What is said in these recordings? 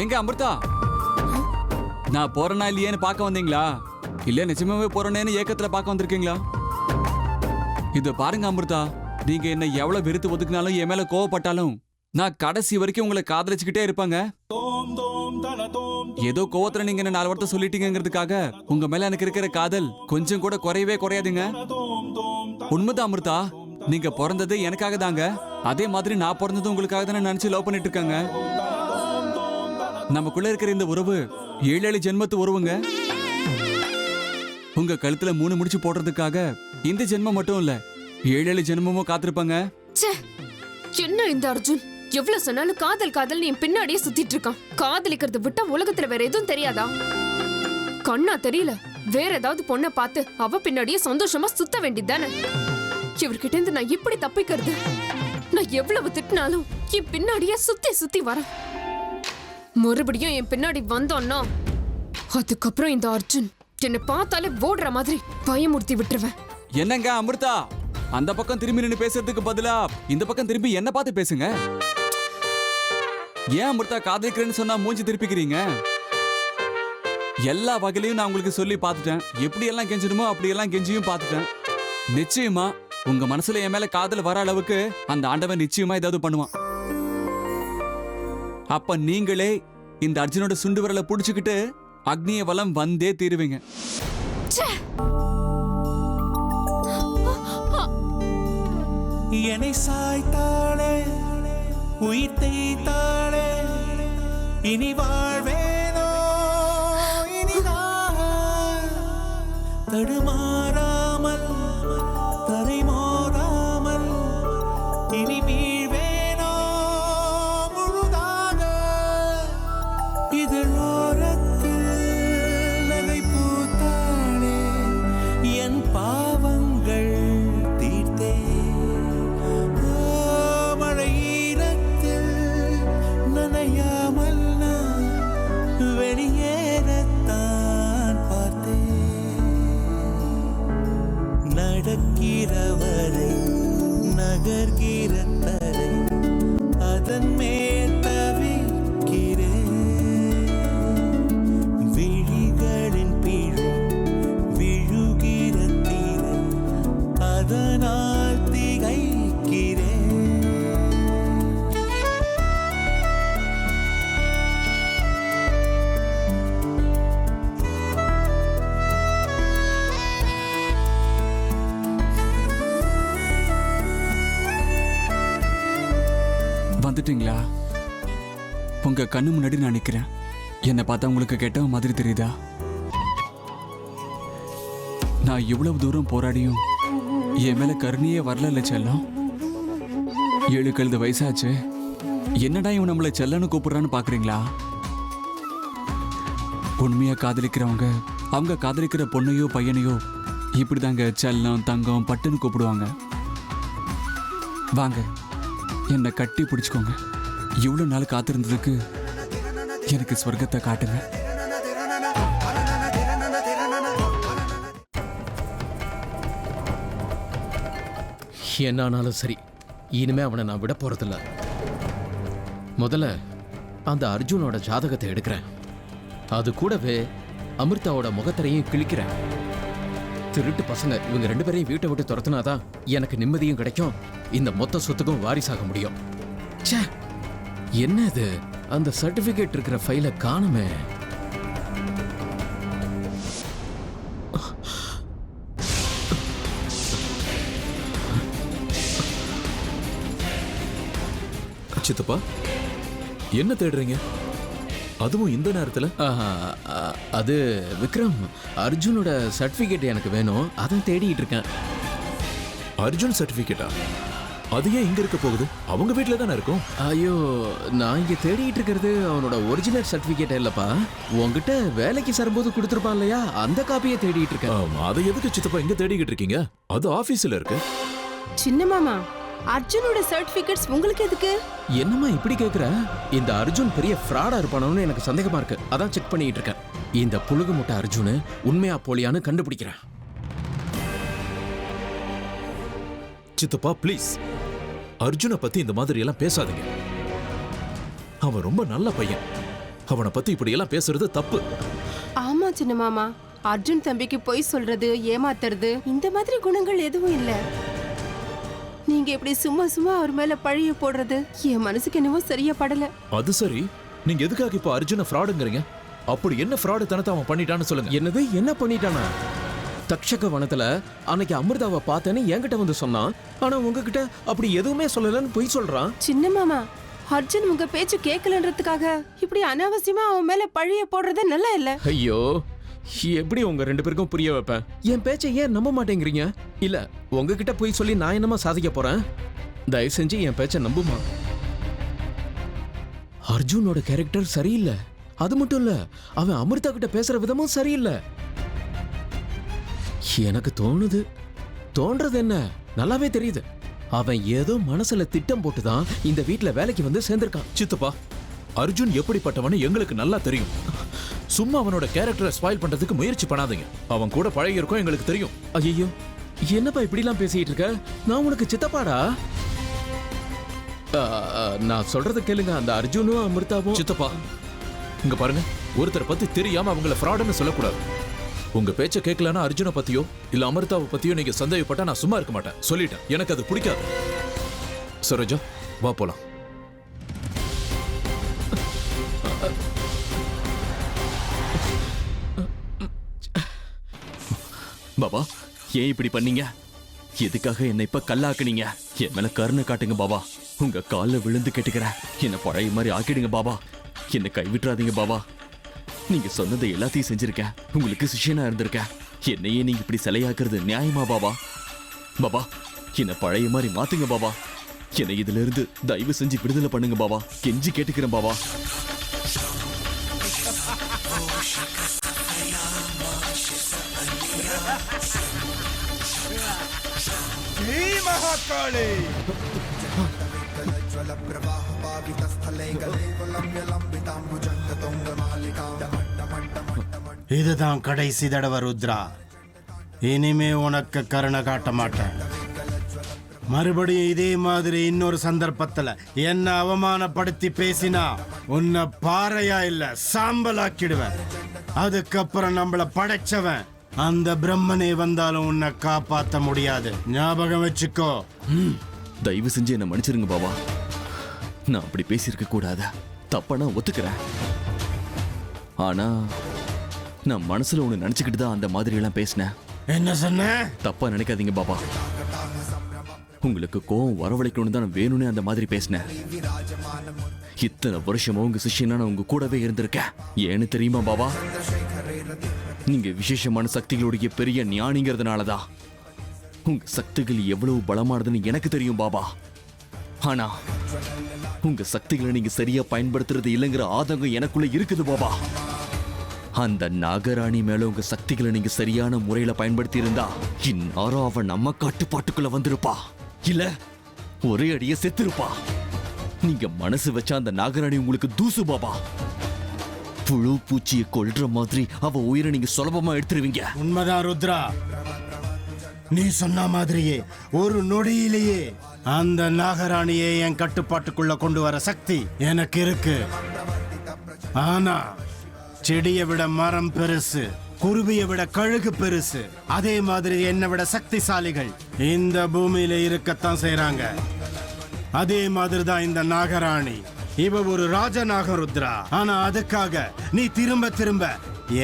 எங்க அமிர்தா, நான் போறேனா இல்லையேன்னு பார்க்க வந்தீங்களா? இல்ல நிஜமாவே போறேனேன்னு ஏக்கத்துல பார்க்க வந்திருக்கீங்களா? இது பாருங்க அமிர்தா, நீங்க என்ன எவ்வளவு வெறுத்து ஒதுக்குனாலும் என் மேல கோவப்பட்டாலும் நான் கடைசி வரைக்கும் உங்களை காதலிச்சுக்கிட்டே இருப்பாங்க. ஏதோ கோவத்துல நீங்க என்ன 4 வார்த்தை சொல்லிட்டீங்கிறதுக்காக உங்க மேல எனக்கு இருக்கிற காதல் கொஞ்சம் கூட குறையவே குறையாதுங்க. உண்மைதான் அமிர்தா, நீங்க பிறந்தது எனக்காக தாங்க. அதே மாதிரி நான் பிறந்தது உங்களுக்காக தானே நினைச்சு லவ் பண்ணிட்டு இருக்காங்க. நமக்குள்ள இருக்கிற இந்த உறவு 7 ஜென்மத்து உறவுங்க. உங்க கழுத்துல 3 முடிச்சு போடுறதுக்காக இந்த ஜென்மம் மட்டும் இல்ல 7 ஜென்மமும் காத்திருப்பாங்க. என்ன இந்த அர்ஜுன் எவ்வளவு சொன்னாலும் காதல் காதல் என் பின்னாடியே சுத்திட்டு இருக்கான். காதலிக்கிறத விட்டா உலகத்துல வேற எதுவும் தெரியாதா? கண்ணா தெரியல, வேற ஏதாவது பொண்ணை பார்த்து அவ பின்னாடியே சந்தோஷமா சுத்த வேண்டியதானே. இவர்கிட்ட இருந்து நான் இப்படி தப்பிக்கிறது? நான் எவ்வளவு திட்டினாலும் என் பின்னாடியே சுத்தி சுத்தி வரேன். மறுபடியும் என் பின்னாடி வந்தோன்னா அதுக்கப்புறம் இந்த அர்ஜுன் என்னை பார்த்தாலே ஓடுற மாதிரி பயமுறுத்தி விட்டுருவேன். என்னங்க அமிர்தா, அந்த பக்கம் திரும்பி நின்று பேசுறதுக்கு பதிலா இந்த பக்கம் திரும்பி என்ன பார்த்து பேசுங்க. ஏன் அமிர்தா காதலிக்கிறேன்னு சொன்னா மூஞ்சி திருப்பிக்கிறீங்க? எல்லா வகையிலையும் நான் உங்களுக்கு சொல்லி பார்த்துட்டேன். எப்படி எல்லாம் கெஞ்சணுமோ அப்படி எல்லாம் கெஞ்சியும் பார்த்துட்டேன். நிச்சயமா உங்க மனசுல என் மேல காதல் வர அளவுக்கு அந்த ஆண்டவன் நிச்சயமா ஏதாவது பண்ணுவான். அப்ப நீங்களே இந்த அர்ஜுனோட சுண்டு விரலை புடிச்சுக்கிட்டு அக்னிய வலம் வந்தே தீருவீங்க. என்னை சாய்த்தாளே, உயிர் தேய்த்தாளே, இனி வாழ்வேனோ இனிதாக தடுமாறாமல் தரை மோதாமல் இனி வீழ்வேனோ முழுதாக இதழோரத்தில் நகை பூத்தாளே, என் பாவங்கள் தீர்த்தே நனையாமல் நான் வெளியேறத்தான் பார்த்தேன். நடக்கிறவரை நகர்கிற தரை அதன் மேல் தவிக்கிறேன். விழிகளின் பிழை விழுகிற தீரை அதனால் திகைக்கிறேன். வந்துட்டீங்களா? உங்க கண்ணு முன்னாடி நான் நிக்கிறேன். என்னை பார்த்தா உங்களுக்கு கெட்டவ மாதிரி தெரியுதா? நான் இவ்வளவு தூரம் போராடியும் என் மேல கருணையே வரல செல்லம். 7 கழுது வயசாச்சு, என்னடா இவன் நம்மள செல்லன்னு கூப்பிடுறான்னு பாக்குறீங்களா? உண்மையா காதலிக்கிறவங்க அவங்க காதலிக்கிற பொண்ணையோ பையனையோ இப்படிதாங்க செல்லம் தங்கம் பட்டுன்னு கூப்பிடுவாங்க. வாங்க என்னை கட்டி பிடிச்சுக்கோங்க. இவ்வளவு நாள் காத்திருந்ததுக்கு எனக்கு ஸ்வர்க்கத்தை காட்டுங்க. என்னானாலும் சரி, இனிமே அவனை நான் விட போறதில்ல. முதல்ல அந்த அர்ஜுனோட ஜாதகத்தை எடுக்கிறேன். அது கூடவே அமிர்தாவோட முகத்திரையும் கிழிக்கிறேன். திருட்டு பசங்க இவங்க 2 பேரையும் வீட்டை விட்டு துரத்துனாதான் எனக்கு நிம்மதியும் கிடைக்கும், இந்த மொத்த சொத்துக்கும் வாரிசாக முடியும். ச்சே, என்ன இது? அந்த சர்டிபிகேட் இருக்கிற ஃபைலை காணுமே. சித்தப்பா, என்ன தேடுறீங்க? அதுவும் இந்த நேரத்துல? அது விக்ரம், அர்ஜுனோட சர்டிபிகேட் எனக்கு வேணும், அதான் தேடிட்டு இருக்கேன். அர்ஜுன் சர்டிபிகேட்டா? அது ஏன் இங்க இருக்க போகுது? அவங்க வீட்டுல தானே இருக்கும். ஐயோ, நான் இங்க தேடிட்டு இருக்கிறது அவனோட ஒரிஜினல் சர்டிபிகேட் இல்லப்பா. உங்ககிட்ட வேலைக்கு சேரும்போது கொடுத்துருப்பான் இல்லையா, அந்த காப்பியை தேடிட்டு இருக்கேன். அதை எதுக்கு சித்தப்பா இங்க தேடிக்கிட்டு இருக்கீங்க? அது ஆபீஸ்ல இருக்கு. சின்ன மாமா, அர்ஜுனோட சர்டிபிகேட்ஸ் உங்களுக்கு எதுக்கு? என்னம்மா இப்படி கேக்குற? இந்த அர்ஜுன் பெரிய ஃப்ராடா இருப்பானோன்னு எனக்கு சந்தேகமா இருக்கு, அதான் செக் பண்ணிட்டு இருக்கேன். இந்த புழுகு முட்டை அர்ஜுனு உண்மையா போலியான்னு கண்டுபிடிக்கிறேன். சித்தப்பா ப்ளீஸ், அர்ஜுனை பத்தி இந்த மாதிரி எல்லாம் பேசாதீங்க. அவன் ரொம்ப நல்ல பையன். அவனை பத்தி இப்படி எல்லாம் பேசுறது தப்பு. ஆமா சின்ன மாமா, அர்ஜுன் தம்பிக்கு பொய் சொல்றது, ஏமாத்துறது இந்த மாதிரி குணங்கள் எதுவும் இல்ல. நீங்க இப்படி சும்மா சும்மா அவர் மேல பழிய போடுறது என் மனசுக்கு என்னவோ சரியா படல. அது சரி, நீங்க எதுக்காக இப்போ அர்ஜுனை ஃப்ராடுங்கறீங்க? அப்படி என்ன ஃப்ராடு தனத்தை அவன் பண்ணிட்டான்னு சொல்லுங்க. என்னது, என்ன பண்ணிட்டானா? தக்ஷக வனத்துல அன்னைக்கு அமிர்தாவை பார்த்தேன்னு என்கிட்ட வந்து சொன்னான். ஆனா உங்ககிட்ட அப்படி எதுவுமே சொல்லலன்னு பொய் சொல்றான். சின்ன மாமா, அர்ஜுன் உங்க பேச்சு கேட்கலன்றதுக்காக இப்படி அனாவசியமா அவன் மேல பழிய போடுறது நல்லா இல்ல. ஐயோ, எப்படி உங்க 2 பேருக்கும் புரிய வைப்பேன்? என் பேச்சை ஏன் நம்ப மாட்டேங்கிறீங்க? இல்ல, உங்ககிட்ட போய் சொல்லி நான் என்னமா சாதிக்க போறேன்? தயவு செஞ்சு என் பேச்சை நம்புமா. அர்ஜுனோட கேரக்டர் சரியில்லை. அது மட்டும் இல்ல, அவன் அமிர்தா கிட்ட பேசுற விதமும் சரியில்லை. எனக்கு தோன்றது என்ன நல்லாவே தெரியுது. அவன் ஏதோ மனசுல திட்டம் போட்டுதான் இந்த வீட்ல வேலைக்கு வந்து சேர்ந்திருக்கான். சித்தப்பா, அர்ஜுன் எப்படிப்பட்டவன்னு எங்களுக்கு நல்லா தெரியும். சும்மா அவனோட கேரக்டரை ஸ்பாயில் பண்றதுக்கு முயற்சி பண்ணாதீங்க. அவன் கூட பழகி இருக்கோம், எங்களுக்கு தெரியும். ஐயோ, என்னப்பா இப்படிலாம் பேசிட்டு இருக்க? நான் உனக்கு சித்தப்பாடா. நான் சொல்றத கேளுங்க. அந்த அர்ஜுனும் அமிர்தாவும். சித்தப்பா, இங்க பாருங்க, ஒருத்தரை பத்தி தெரியாம அவங்கள ஃப்ராடுன்னு சொல்லக்கூடாது. உங்க பேச்ச கேட்கலன்னா அர்ஜுனை பத்தியோ இல்ல அமிர்தாவை பத்தியோ நீங்க சந்தேகப்பட்டா நான் சும்மா இருக்க மாட்டேன். சொல்லிட்டேன், எனக்கு அது பிடிக்காது. சரோஜா, வா போலாம். பாபா, ஏன் இப்படி பண்ணீங்க? எதுக்காக என்னை இப்ப கல்லாக்குனீங்க? என் மேல கருணை காட்டுங்க பாபா. உங்க காலில் விழுந்து கேட்டுக்கிறேன், என்ன பழைய மாதிரி ஆக்கிடுங்க பாபா. என்னை கைவிட்டுறாதீங்க பாபா. நீங்க சொன்னதை எல்லாத்தையும் செஞ்சிருக்கேன், உங்களுக்கு சிஷ்யனா இருந்திருக்கேன். என்னையே நீங்க இப்படி சிலையாக்குறது நியாயமா பாபா? பாபா, என்னை பழைய மாதிரி மாத்துங்க பாபா. என்னை இதுல இருந்து தயவு செஞ்சு விடுதலை பண்ணுங்க பாபா. கெஞ்சி கேட்டுக்கிறேன் பாபா. இதுதான் கடைசி தடவை ருத்ரா. இனிமே உனக்கு கருணை காட்ட மாட்டேன். மறுபடியும் இதே மாதிரி இன்னொரு சந்தர்ப்பத்துல என்ன அவமானப்படுத்தி பேசினா உன்னை பாறையா இல்ல சாம்பலாக்கிடுவேன். அதுக்கப்புறம் நம்மள படைச்சவன் அந்த பிரம்மனே வந்தாலும் உன்னை காப்பாத்த முடியாது. ஞாபகம் வச்சுக்கோ. தயவு செஞ்சு என்ன மன்னிச்சிருங்க பாபா. நான் அப்படி பேசியிருக்க கூடாது. தப்பா நான் ஒத்துக்கிறேன். ஆனா நான் மனசுல ஒண்ணு நினைச்சுக்கிட்டு தான் அந்த மாதிரி எல்லாம் பேசினேன். என்ன சொன்ன? தப்பா நினைக்காதீங்க பாபா. உங்களுக்கு கோவம் வரவழைக்கணும்னு தான் நான் வேணும்னே அந்த மாதிரி பேசினேன். இத்தனை வருஷமா உங்க சிஷ்யனா நான் உங்க கூடவே இருந்திருக்கேன். ஏன்னு தெரியுமா பாபா? நீங்க விசேஷமான சக்திகளுடைய பெரிய ஞானிங்கிறதுனாலதான். உங்க சக்திகள் எவ்வளவு பலமானதுன்னு எனக்கு தெரியும் பாபா. ஆனா உங்க சக்திகளை நீங்க சரியா பயன்படுத்துறது இல்லைங்கிற ஆதங்கம் எனக்குள்ள இருக்குது பாபா. அந்த நாகராணி மேல உங்க சக்திகளை நீங்க சரியான முறையில பயன்படுத்தி இருந்தா இந்நேரம் அவன் நம்ம கட்டுப்பாட்டுக்குள்ள வந்திருப்பா. இல்ல ஒரே அடிய செத்திருப்பா. நீங்க மனசு வச்ச அந்த நாகராணி உங்களுக்கு தூசு பாபா. புழு பூச்சியை கொல்ற மாதிரி அவ உயிரை நீங்க சுலபமா எடுத்துருவீங்க. உண்மைதான் ருத்ரா. நீ சொன்ன மாதிரியே ஒரு நொடியிலேயே அந்த நாகராணியை என் கட்டுப்பாட்டுக்குள்ள கொண்டு வர சக்தி எனக்கு இருக்கு. ஆனா செடியை விட மரம் பெருசு, குருவியை விட கழுகு பெருசு. அதே மாதிரி என்னை விட சக்திசாலிகள் இந்த பூமியில இருக்கத்தான் செய்றாங்க. அதே மாதிரிதான் இந்த நாகராணி. இவ ஒரு ராஜநாக ருத்ரா. ஆனா அதுக்காக நீ திரும்ப திரும்ப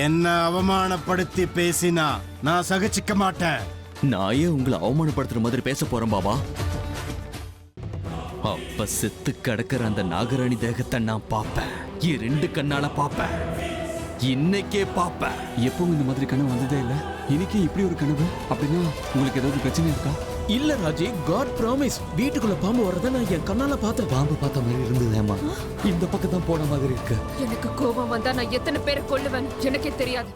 என்ன அவமானப்படுத்தி பேசினா நான் சகிச்சுக்க மாட்டேன். நான் ஏன் உங்களை அவமானப்படுத்துற மாதிரி பேச போறேன் பாபா? அப்ப செத்து கிடக்கிற அந்த நாகராணி தேகத்தை நான் பார்ப்பேன். என் 2 கண்ணால பார்ப்பேன். இன்னைக்கே பார்ப்பேன். எப்பவும் இந்த மாதிரி கனவு வந்ததே இல்ல. இன்னைக்கு இப்படி ஒரு கனவு. அப்படின்னா உங்களுக்கு ஏதாவது பிரச்சனை இருக்கா? இல்ல ராஜி, காட் ப்ராமிஸ். வீட்டுக்குள்ள பாம்பு வர்றத நான் என் கண்ணால பார்த்தேன். பாம்பு பார்த்த மாதிரி இருந்ததேமா. இந்த பக்கம் தான் போன மாதிரி இருக்கு. எனக்கு கோபம் வந்தா நான் எத்தனை பேரை கொல்லுவேன் எனக்கே தெரியாது.